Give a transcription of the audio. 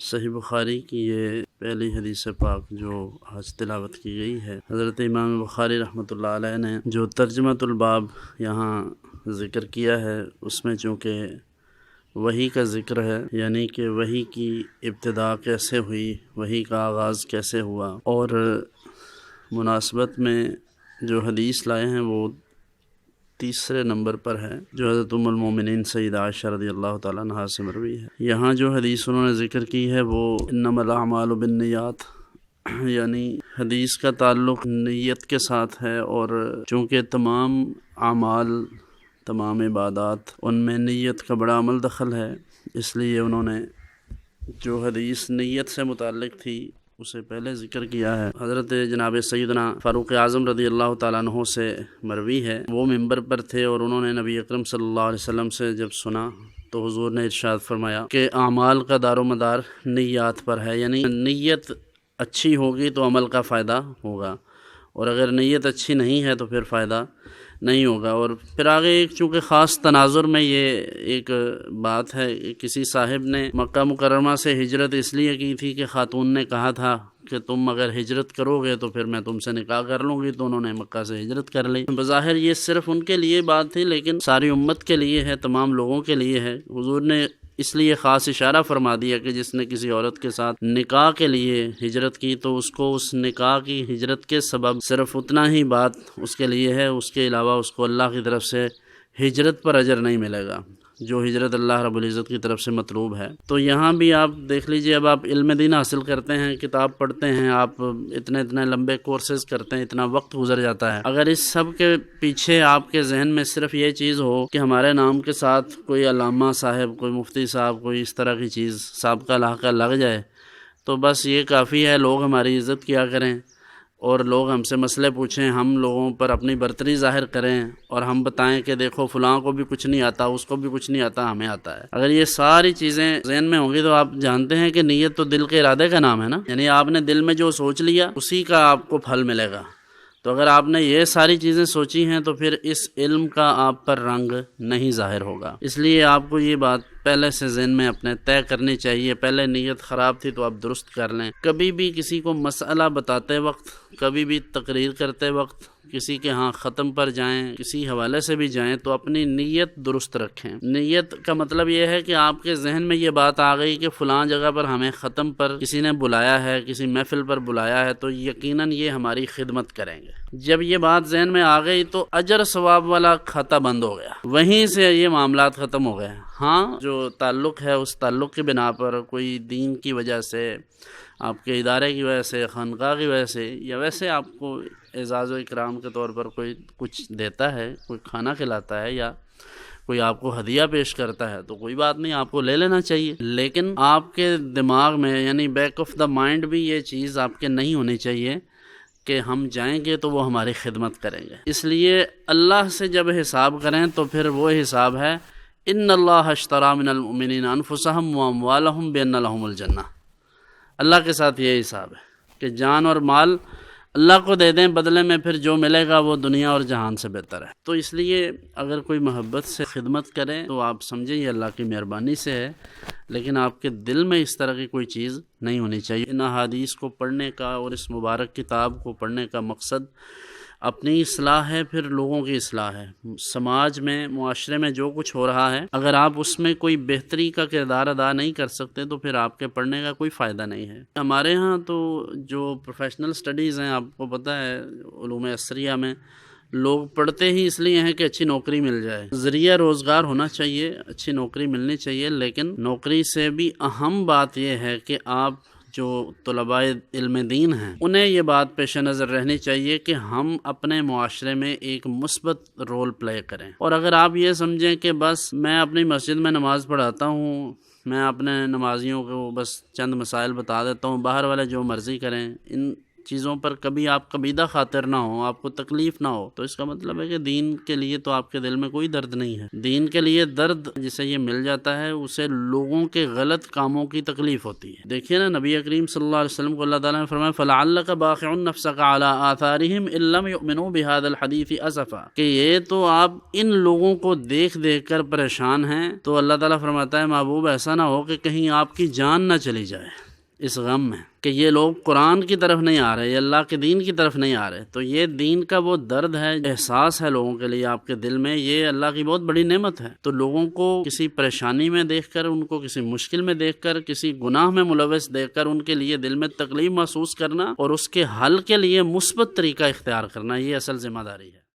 صحیح بخاری کی یہ پہلی حدیث پاک جو آج تلاوت کی گئی ہے، حضرت امام بخاری رحمۃ اللہ علیہ نے جو ترجمۃ الباب یہاں ذکر کیا ہے، اس میں چونکہ وحی کا ذکر ہے، یعنی کہ وحی کی ابتدا کیسے ہوئی، وحی کا آغاز کیسے ہوا، اور مناسبت میں جو حدیث لائے ہیں وہ تیسرے نمبر پر ہے، جو حضرت ام المومنین سیدہ عائشہ رضی اللہ تعالیٰ عنہا سے مروی ہے۔ یہاں جو حدیث انہوں نے ذکر کی ہے وہ انما الاعمال بالنیات، یعنی حدیث کا تعلق نیت کے ساتھ ہے، اور چونکہ تمام اعمال، تمام عبادات، ان میں نیت کا بڑا عمل دخل ہے، اس لیے انہوں نے جو حدیث نیت سے متعلق تھی اسے پہلے ذکر کیا ہے۔ حضرت جناب سیدنا فاروق اعظم رضی اللہ تعالیٰ عنہ سے مروی ہے، وہ ممبر پر تھے اور انہوں نے نبی اکرم صلی اللہ علیہ وسلم سے جب سنا تو حضور نے ارشاد فرمایا کہ اعمال کا دار و مدار نیات پر ہے، یعنی نیت اچھی ہوگی تو عمل کا فائدہ ہوگا، اور اگر نیت اچھی نہیں ہے تو پھر فائدہ نہیں ہوگا۔ اور پھر آگے ایک چونکہ خاص تناظر میں یہ ایک بات ہے، کسی صاحب نے مکہ مکرمہ سے ہجرت اس لیے کی تھی کہ خاتون نے کہا تھا کہ تم اگر ہجرت کرو گے تو پھر میں تم سے نکاح کر لوں گی، تو انہوں نے مکہ سے ہجرت کر لی۔ بظاہر یہ صرف ان کے لیے بات تھی، لیکن ساری امت کے لیے ہے، تمام لوگوں کے لیے ہے۔ حضور نے اس لیے خاص اشارہ فرما دیا کہ جس نے کسی عورت کے ساتھ نکاح کے لیے ہجرت کی تو اس کو اس نکاح کی ہجرت کے سبب صرف اتنا ہی بات اس کے لیے ہے، اس کے علاوہ اس کو اللہ کی طرف سے ہجرت پر اجر نہیں ملے گا، جو ہجرت اللہ رب العزت کی طرف سے مطلوب ہے۔ تو یہاں بھی آپ دیکھ لیجئے، اب آپ علم دین حاصل کرتے ہیں، کتاب پڑھتے ہیں، آپ اتنے لمبے کورسز کرتے ہیں، اتنا وقت گزر جاتا ہے، اگر اس سب کے پیچھے آپ کے ذہن میں صرف یہ چیز ہو کہ ہمارے نام کے ساتھ کوئی علامہ صاحب، کوئی مفتی صاحب، کوئی اس طرح کی چیز سابقہ لاحقہ لگ جائے تو بس یہ کافی ہے، لوگ ہماری عزت کیا کریں اور لوگ ہم سے مسئلے پوچھیں، ہم لوگوں پر اپنی برتری ظاہر کریں اور ہم بتائیں کہ دیکھو فلاں کو بھی کچھ نہیں آتا، اس کو بھی کچھ نہیں آتا، ہمیں آتا ہے۔ اگر یہ ساری چیزیں ذہن میں ہوں گی تو آپ جانتے ہیں کہ نیت تو دل کے ارادے کا نام ہے نا، یعنی آپ نے دل میں جو سوچ لیا اسی کا آپ کو پھل ملے گا۔ تو اگر آپ نے یہ ساری چیزیں سوچی ہیں تو پھر اس علم کا آپ پر رنگ نہیں ظاہر ہوگا۔ اس لیے آپ کو یہ بات پہلے سے ذہن میں اپنے طے کرنی چاہیے، پہلے نیت خراب تھی تو آپ درست کر لیں۔ کبھی بھی کسی کو مسئلہ بتاتے وقت، کبھی بھی تقریر کرتے وقت، کسی کے ہاں ختم پر جائیں، کسی حوالے سے بھی جائیں تو اپنی نیت درست رکھیں۔ نیت کا مطلب یہ ہے کہ آپ کے ذہن میں یہ بات آ گئی کہ فلاں جگہ پر ہمیں ختم پر کسی نے بلایا ہے، کسی محفل پر بلایا ہے، تو یقیناً یہ ہماری خدمت کریں گے۔ جب یہ بات ذہن میں آ گئی تو اجر ثواب والا کھاتا بند ہو گیا، وہیں سے یہ معاملات ختم ہو گئے۔ ہاں، جو تعلق ہے اس تعلق کی بنا پر کوئی دین کی وجہ سے، آپ کے ادارے کی وجہ سے، خانقاہ کی وجہ سے، یا ویسے آپ کو اعزاز و اکرام کے طور پر کوئی کچھ دیتا ہے، کوئی کھانا کھلاتا ہے یا کوئی آپ کو ہدیہ پیش کرتا ہے تو کوئی بات نہیں، آپ کو لے لینا چاہیے، لیکن آپ کے دماغ میں یعنی بیک آف دا مائنڈ بھی یہ چیز آپ کے نہیں ہونی چاہیے کہ ہم جائیں گے تو وہ ہماری خدمت کریں گے۔ اس لیے اللہ سے جب حساب کریں تو پھر وہ حساب ہے ان اللہ اشتری من المؤمنین انفسهم واموالهم بان لهم الجنہ۔ اللہ کے ساتھ یہ حساب ہے کہ جان اور مال اللہ کو دے دیں، بدلے میں پھر جو ملے گا وہ دنیا اور جہان سے بہتر ہے۔ تو اس لیے اگر کوئی محبت سے خدمت کرے تو آپ سمجھیں یہ اللہ کی مہربانی سے ہے، لیکن آپ کے دل میں اس طرح کی کوئی چیز نہیں ہونی چاہیے۔ ان احادیث کو پڑھنے کا اور اس مبارک کتاب کو پڑھنے کا مقصد اپنی اصلاح ہے، پھر لوگوں کی اصلاح ہے۔ سماج میں، معاشرے میں جو کچھ ہو رہا ہے، اگر آپ اس میں کوئی بہتری کا کردار ادا نہیں کر سکتے تو پھر آپ کے پڑھنے کا کوئی فائدہ نہیں ہے۔ ہمارے ہاں تو جو پروفیشنل سٹڈیز ہیں، آپ کو پتہ ہے علوم عصریہ میں لوگ پڑھتے ہی اس لیے ہیں کہ اچھی نوکری مل جائے، ذریعہ روزگار ہونا چاہیے، اچھی نوکری ملنی چاہیے، لیکن نوکری سے بھی اہم بات یہ ہے کہ آپ جو طلباء علم دین ہیں انہیں یہ بات پیش نظر رہنی چاہیے کہ ہم اپنے معاشرے میں ایک مثبت رول پلے کریں۔ اور اگر آپ یہ سمجھیں کہ بس میں اپنی مسجد میں نماز پڑھاتا ہوں، میں اپنے نمازیوں کو بس چند مسائل بتا دیتا ہوں، باہر والے جو مرضی کریں، ان چیزوں پر کبھی آپ کبیدہ خاطر نہ ہو، آپ کو تکلیف نہ ہو، تو اس کا مطلب ہے کہ دین کے لیے تو آپ کے دل میں کوئی درد نہیں ہے۔ دین کے لیے درد جسے یہ مل جاتا ہے اسے لوگوں کے غلط کاموں کی تکلیف ہوتی ہے۔ دیکھیے نا، نبی کریم صلی اللہ علیہ وسلم کو اللہ تعالیٰ نے فرمایا فَلَعَلَّكَ بَاخِعٌ نَفْسَكَ عَلَىٰ آثَارِهِمْ إِن لَّمْ يُؤْمِنُوا بِهَٰذَا الْحَدِيثِ أَسَفًا، کہ یہ تو آپ ان لوگوں کو دیکھ دیکھ کر پریشان ہیں، تو اللہ تعالیٰ فرماتا ہے محبوب ایسا نہ ہو کہ کہیں آپ کی جان نہ چلی جائے اس غم میں کہ یہ لوگ قرآن کی طرف نہیں آ رہے، یہ اللہ کے دین کی طرف نہیں آ رہے۔ تو یہ دین کا وہ درد ہے، احساس ہے لوگوں کے لیے آپ کے دل میں، یہ اللہ کی بہت بڑی نعمت ہے۔ تو لوگوں کو کسی پریشانی میں دیکھ کر، ان کو کسی مشکل میں دیکھ کر، کسی گناہ میں ملوث دیکھ کر ان کے لیے دل میں تکلیف محسوس کرنا اور اس کے حل کے لیے مثبت طریقہ اختیار کرنا، یہ اصل ذمہ داری ہے۔